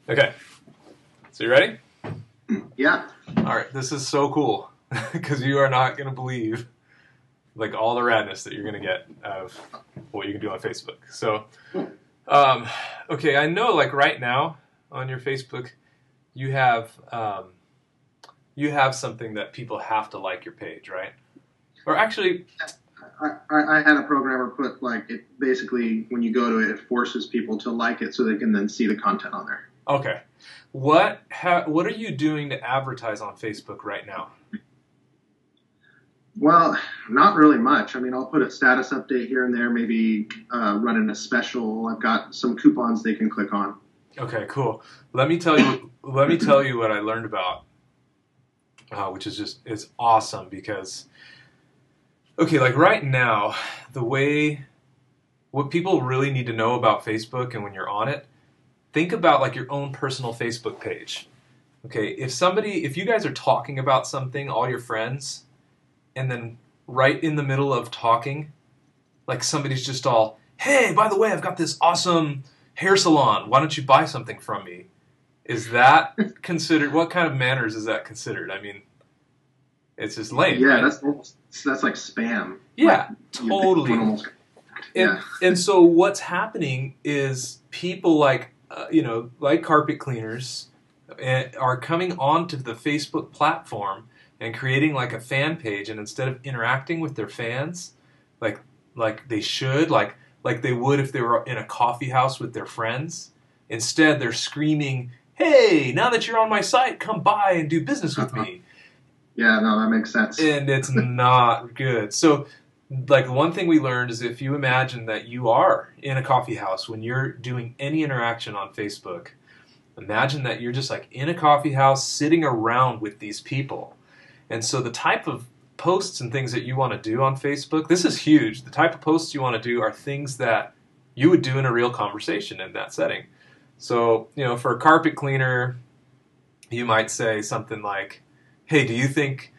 Okay, so you ready? Yeah. All right, this is so cool because you are not going to believe like all the radness that you're going to get of what you can do on Facebook. So, okay, I know like right now on your Facebook, you have something that people have to like your page, right? Or actually, I had a programmer put like it basically when you go to it, it forces people to like it so they can then see the content on there. okay, what are you doing to advertise on Facebook right now? Well, not really much. I mean, I'll put a status update here and there, maybe running a special. I've got some coupons they can click on. Okay, cool. Let me tell you what I learned about, which is it's awesome because, okay, like right now, what people really need to know about Facebook and when you're on it, think about like your own personal Facebook page. Okay, if you guys are talking about something, all your friends, and then right in the middle of talking, like somebody's just all, hey, by the way, I've got this awesome hair salon. Why don't you buy something from me? Is that considered, what kind of manners is that considered? I mean, it's just lame. Yeah, right? that's like spam. Yeah, like, totally. And so what's happening is people like, like carpet cleaners are coming onto the Facebook platform and creating like a fan page, and instead of interacting with their fans, like they should, like they would if they were in a coffee house with their friends, instead they're screaming, "Hey, now that you're on my site, come by and do business with me." Yeah, no, that makes sense. And it's not good. So, like one thing we learned is if you imagine that you are in a coffee house when you're doing any interaction on Facebook, imagine that you're just like in a coffee house sitting around with these people. And so the type of posts and things that you want to do on Facebook, this is huge. The type of posts you want to do are things that you would do in a real conversation in that setting. So, for a carpet cleaner, you might say something like, hey, do you think,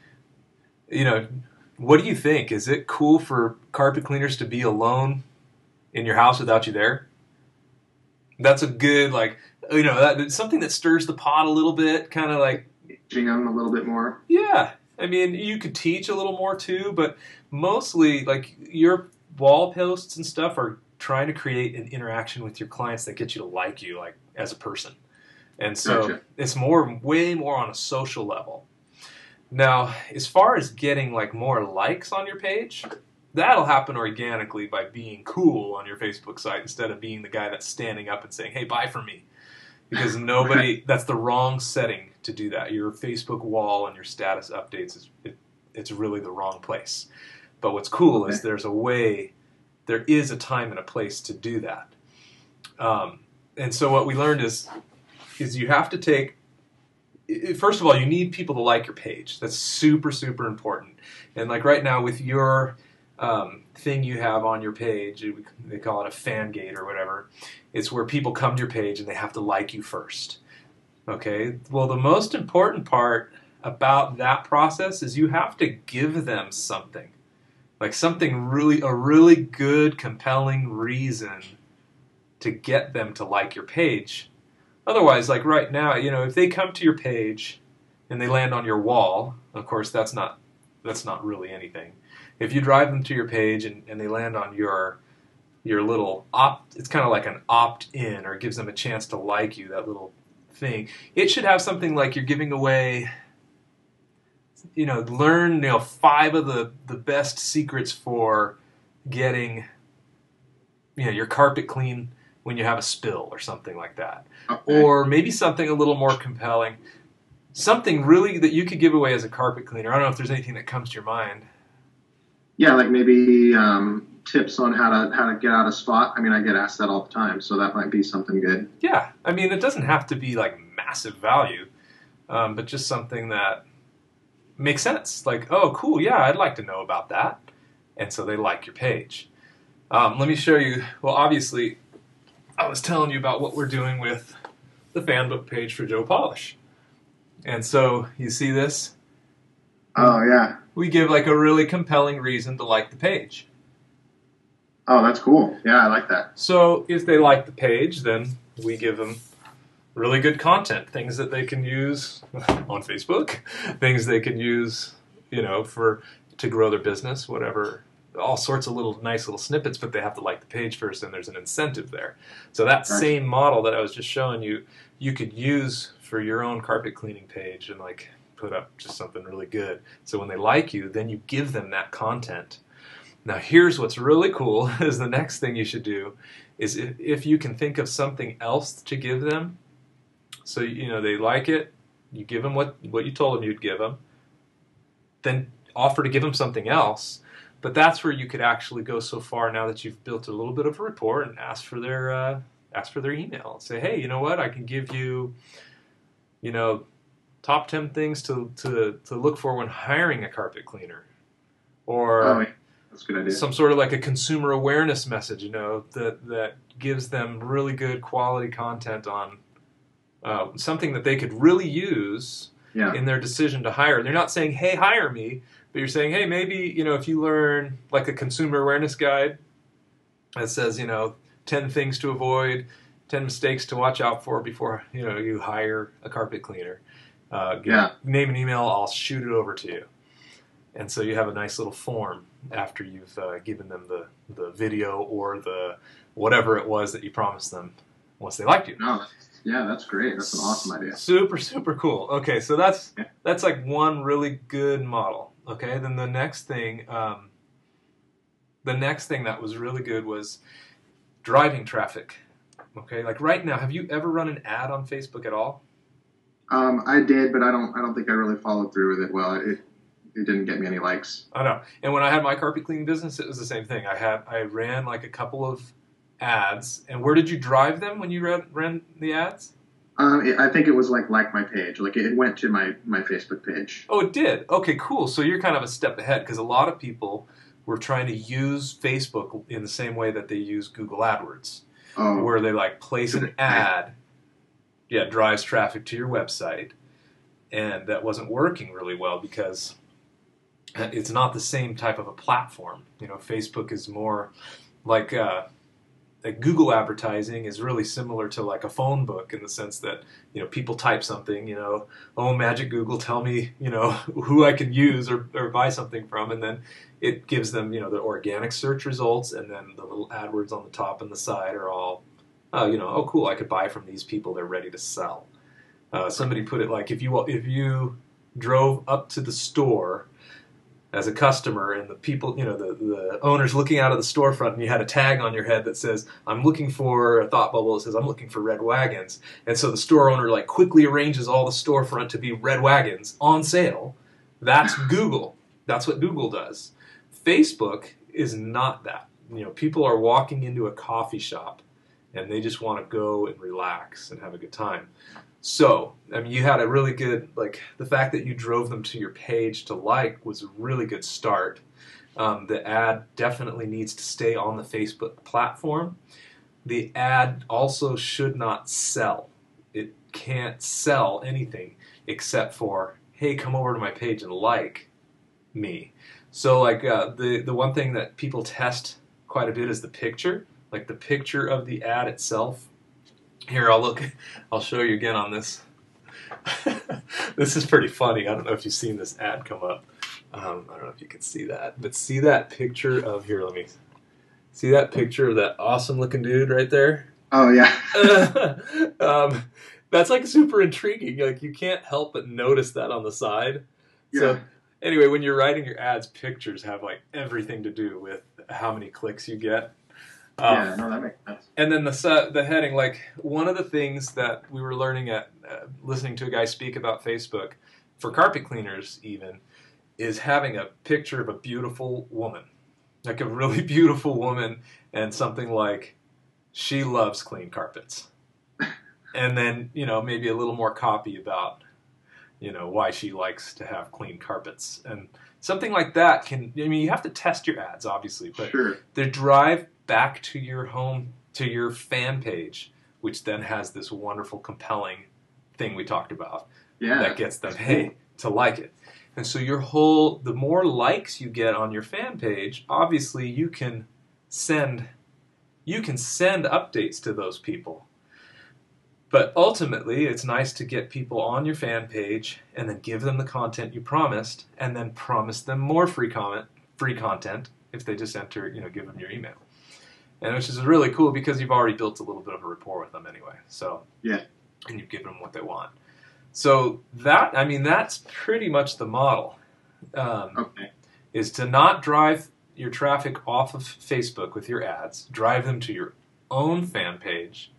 what do you think? Is it cool for carpet cleaners to be alone in your house without you there? That's a good, that's something that stirs the pot a little bit, kind of like, teaching them a little bit more. Yeah. I mean, you could teach a little more too, but mostly like your wall posts and stuff are trying to create an interaction with your clients that gets you to like you like as a person. And so Gotcha. it's way more on a social level. Now, as far as getting like more likes on your page, that'll happen organically by being cool on your Facebook site instead of being the guy that's standing up and saying, "Hey, buy from me." Because that's the wrong setting to do that. Your Facebook wall and your status updates, it's really the wrong place. But what's cool is there is a time and a place to do that. And so what we learned is you have to take, first of all, you need people to like your page. That's super, super important. And like right now with your thing you have on your page, they call it a fan gate or whatever. It's where people come to your page and they have to like you first. Okay? Well, the most important part about that process is you have to give them something. Like a really good, compelling reason to get them to like your page. Otherwise, like right now, if they come to your page and they land on your wall, of course, that's not really anything. If you drive them to your page and they land on your little it's kind of like an opt-in, or it gives them a chance to like you, that little thing. It should have something like you're giving away, learn 5 of the best secrets for getting your carpet clean when you have a spill or something like that. Okay. Or maybe something a little more compelling. Something really that you could give away as a carpet cleaner. I don't know if there's anything that comes to your mind. Yeah, like maybe tips on how to get out of spot. I mean, I get asked that all the time, so that might be something good. Yeah, I mean, it doesn't have to be like massive value, but just something that makes sense. Like, oh, cool, yeah, I'd like to know about that. And so they like your page. Let me show you. Well, obviously, I was telling you about what we're doing with the fan book page for Joe Polish. And so, you see this? Oh, yeah. We give like a really compelling reason to like the page. Oh, that's cool. Yeah, I like that. So if they like the page, then we give them really good content, things that they can use on Facebook, things they can use, for to grow their business, whatever. All sorts of nice little snippets, but they have to like the page first, and there's an incentive there. So that same model that I was just showing you, you could use for your own carpet cleaning page and like put up just something really good. So when they like you, then you give them that content. Now here's what's really cool is the next thing you should do is if you can think of something else to give them. So they like it, you give them what you told them you'd give them, then offer to give them something else. But that's where you could actually go so far now that you've built a little bit of a rapport and ask for their email. Say, hey, you know what? I can give you, top 10 things to look for when hiring a carpet cleaner, or that's a good idea. Some sort of like a consumer awareness message, that gives them really good quality content on something that they could really use in their decision to hire. They're not saying, hey, hire me. But you're saying, hey, maybe, if you learn like a consumer awareness guide that says, 10 things to avoid, 10 mistakes to watch out for before, you hire a carpet cleaner. Name and email, I'll shoot it over to you. And so you have a nice little form after you've given them the video or the whatever it was that you promised them once they liked you. No, yeah, that's great. That's an awesome idea. Super, super cool. Okay, so that's like one really good model. Okay, then the next thing that was really good was driving traffic. Okay, like right now, have you ever run an ad on Facebook at all? I did, but I don't think I really followed through with it well. It didn't get me any likes. I know. And when I had my carpet cleaning business, it was the same thing. I ran like a couple of ads. And where did you drive them when you ran the ads? I think it was like my page. Like it went to my Facebook page. Oh, it did? Okay, cool. So you're kind of a step ahead because a lot of people were trying to use Facebook in the same way that they use Google AdWords, where they like place an ad, drives traffic to your website, and that wasn't working really well because it's not the same type of a platform. Facebook is more like Google advertising is really similar to like a phone book in the sense that, people type something, oh, magic Google, tell me, who I can use or buy something from. And then it gives them, the organic search results. And then the little AdWords on the top and the side are all, oh, cool, I could buy from these people. They're ready to sell. Somebody put it like, if you drove up to the store as a customer and the people, the owner's looking out of the storefront and you had a tag on your head that says, I'm looking for a thought bubble that says, I'm looking for red wagons. And so the store owner like quickly arranges all the storefront to be red wagons on sale. That's Google. That's what Google does. Facebook is not that. People are walking into a coffee shop and they just want to go and relax and have a good time. So, you had a really good, the fact that you drove them to your page to like was a really good start. The ad definitely needs to stay on the Facebook platform. The ad also should not sell. It can't sell anything except for, hey, come over to my page and like me. So, the one thing that people test quite a bit is the picture, like the picture of the ad itself. Here, I'll show you again on this. This is pretty funny. I don't know if you've seen this ad come up. I don't know if you can see that, but see that picture of, here, let me see that picture of that awesome looking dude right there? Oh, yeah. That's like super intriguing. Like you can't help but notice that on the side. Yeah. So anyway, when you're writing your ads, pictures have like everything to do with how many clicks you get. Yeah, no, that makes sense. And then the heading, like one of the things that we were learning at listening to a guy speak about Facebook, for carpet cleaners even, is having a picture of a beautiful woman, like a really beautiful woman, and something like, she loves clean carpets. And then, maybe a little more copy about, why she likes to have clean carpets. And something like that you have to test your ads, obviously, but sure. The drive back to your home, to your fan page, which then has this wonderful, compelling thing we talked about that gets them, hey, to like it. And so the more likes you get on your fan page, obviously you can send updates to those people. But ultimately, it's nice to get people on your fan page and then give them the content you promised, and then promise them more free content if they just enter, give them your email. And which is really cool because you've already built a little bit of a rapport with them anyway. So Yeah. And you've given them what they want. So that's pretty much the model. Okay. Is to not drive your traffic off of Facebook with your ads, drive them to your own fan page,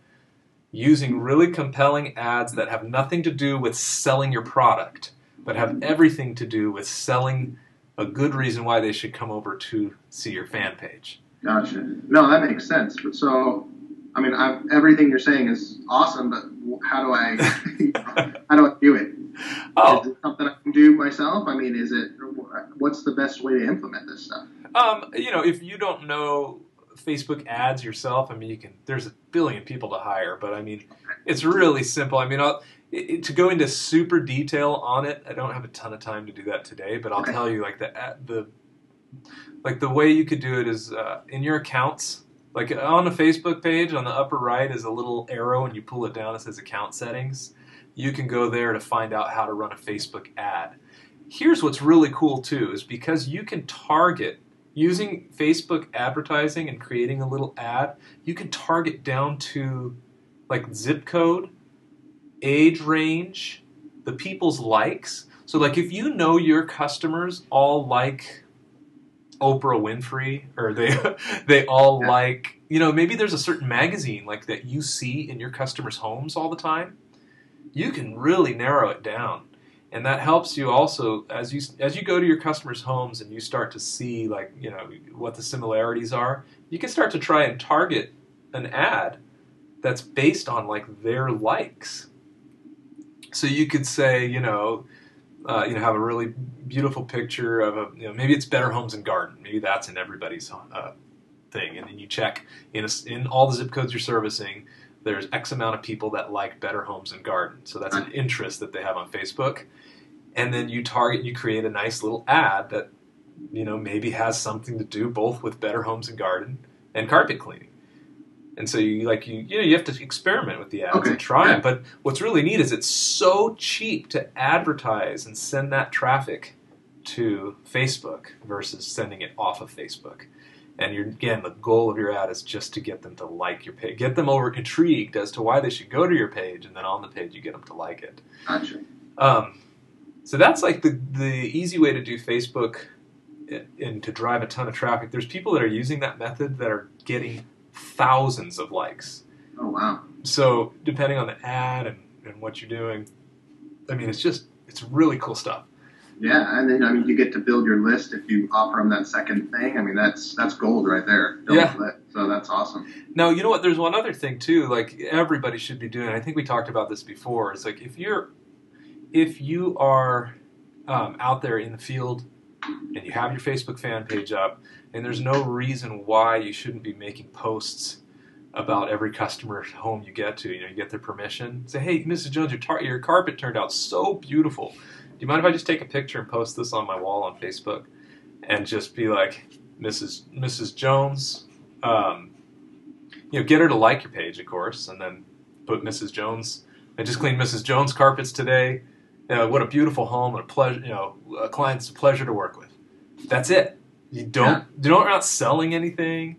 using really compelling ads that have nothing to do with selling your product, but have everything to do with selling a good reason why they should come over to see your fan page. Gotcha. No, that makes sense. But so, everything you're saying is awesome, but how do I, how do I do it? Oh. Is it something I can do myself? What's the best way to implement this stuff? If you don't know Facebook ads yourself, there's a billion people to hire, but it's really simple. To go into super detail on it, I don't have a ton of time to do that today, but I'll tell you, the way you could do it is in your accounts, like on the Facebook page, on the upper right is a little arrow, and you pull it down, it says account settings. You can go there to find out how to run a Facebook ad. Here's what's really cool too, is because you can target, using Facebook advertising and creating a little ad, you can target down to like zip code, age range, the people's likes. So like if you know your customers all like Oprah Winfrey, or they all like, maybe there's a certain magazine like that you see in your customers' homes all the time, you can really narrow it down. And that helps you also as you go to your customers' homes and you start to see what the similarities are, you can start to try and target an ad that's based on their likes. So you could say, have a really beautiful picture of maybe it's Better Homes and Garden. Maybe that's in everybody's thing. And then you check in all the zip codes you're servicing, there's X amount of people that like Better Homes and Garden. So that's an interest that they have on Facebook. And then you create a nice little ad that, maybe has something to do both with Better Homes and Garden and carpet cleaning. And so you have to experiment with the ads and try them. But what's really neat is it's so cheap to advertise and send that traffic to Facebook versus sending it off of Facebook. And again, the goal of your ad is just to get them to like your page, get them intrigued as to why they should go to your page, and then on the page you get them to like it. Gotcha. So that's the easy way to do Facebook and to drive a ton of traffic. There's people that are using that method that are getting thousands of likes. Oh, wow. So depending on the ad and what you're doing, it's really cool stuff. Yeah, and then you get to build your list if you offer them that second thing. That's gold right there. Yeah. So that's awesome. Now, you know what? There's one other thing too. Everybody should be doing. I think we talked about this before. It's if you are out there in the field and you have your Facebook fan page up, and there's no reason why you shouldn't be making posts about every customer home you get to. You get their permission. Say, hey, Mrs. Jones, your carpet turned out so beautiful. Do you mind if I just take a picture and post this on my wall on Facebook? And just be like, Mrs. Jones, get her to like your page, of course, and then put Mrs. Jones. I just cleaned Mrs. Jones' carpets today. What a beautiful home, and a pleasure. A client's a pleasure to work with. That's it. You're not selling anything.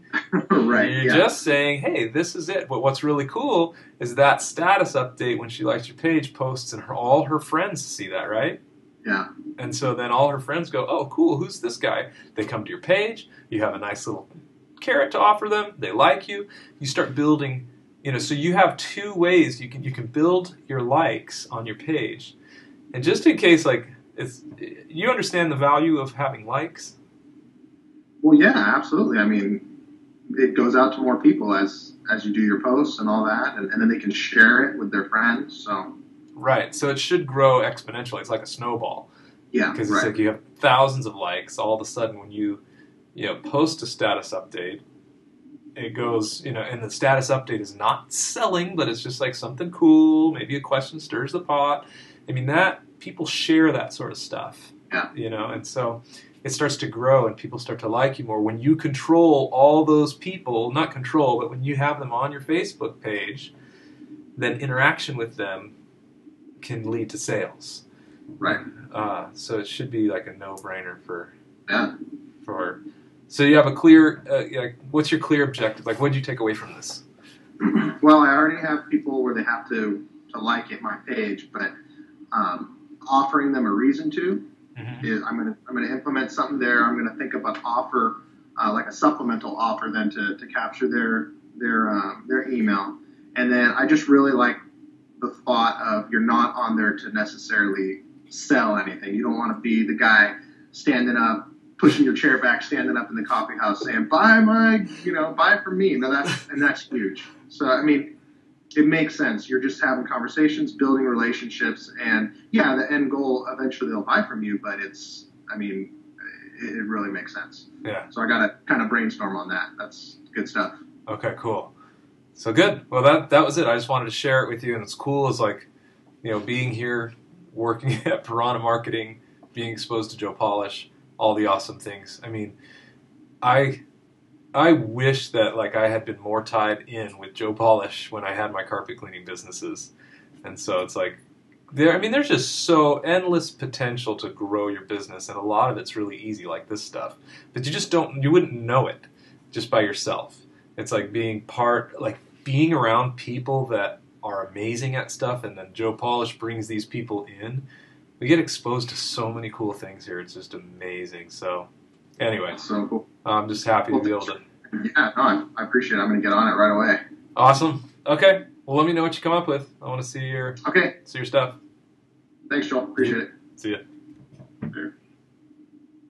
Right. You're just saying, hey, this is it. But what's really cool is that status update when she likes your page posts, and all her friends see that, right? Yeah. And so then all her friends go, oh, cool, who's this guy? They come to your page. You have a nice little carrot to offer them. They like you. You start building, so you have two ways you can build your likes on your page. And just in case, you understand the value of having likes? Well, yeah, absolutely. It goes out to more people as you do your posts and all that, and then they can share it with their friends. So right. So it should grow exponentially. It's like a snowball. Yeah. Because it's you have thousands of likes. All of a sudden, when you post a status update, it goes, and the status update is not selling, but it's just something cool. Maybe a question stirs the pot. That people share that sort of stuff. Yeah. And so it starts to grow and people start to like you more. When you control all those people, not control, but when you have them on your Facebook page, then interaction with them can lead to sales. Right. So it should be like a no-brainer for. Yeah. So you have a clear. What's your clear objective? Like, what did you take away from this? Well, I already have people where they have to like it, my page, but offering them a reason to is I'm gonna implement something there. I'm gonna think of an offer, like a supplemental offer, then to capture their email, and then I just really like the thought of you're not on there to necessarily sell anything. You don't want to be the guy standing up, pushing your chair back, standing up in the coffee house saying, buy from me. No, that's huge. So, I mean, it makes sense. You're just having conversations, building relationships, and yeah, the end goal, eventually they'll buy from you, but it really makes sense. Yeah. So I got to kind of brainstorm on that. That's good stuff. Okay, cool. So good. Well, that was it. I just wanted to share it with you, and it's cool as being here, working at Piranha Marketing, being exposed to Joe Polish, all the awesome things. I mean, I wish that I had been more tied in with Joe Polish when I had my carpet cleaning businesses, and so it's there's just so endless potential to grow your business, and a lot of it's really easy, like this stuff, but you wouldn't know it just by yourself. It's like being around people that are amazing at stuff, and then Joe Polish brings these people in. We get exposed to so many cool things here. It's just amazing. So, anyway, that's so cool. I'm just happy to be able to. Yeah, no, I appreciate it. I'm going to get on it right away. Awesome. Okay. Well, let me know what you come up with. I want to see your stuff. Thanks, Joel. Appreciate it. See ya. Sure.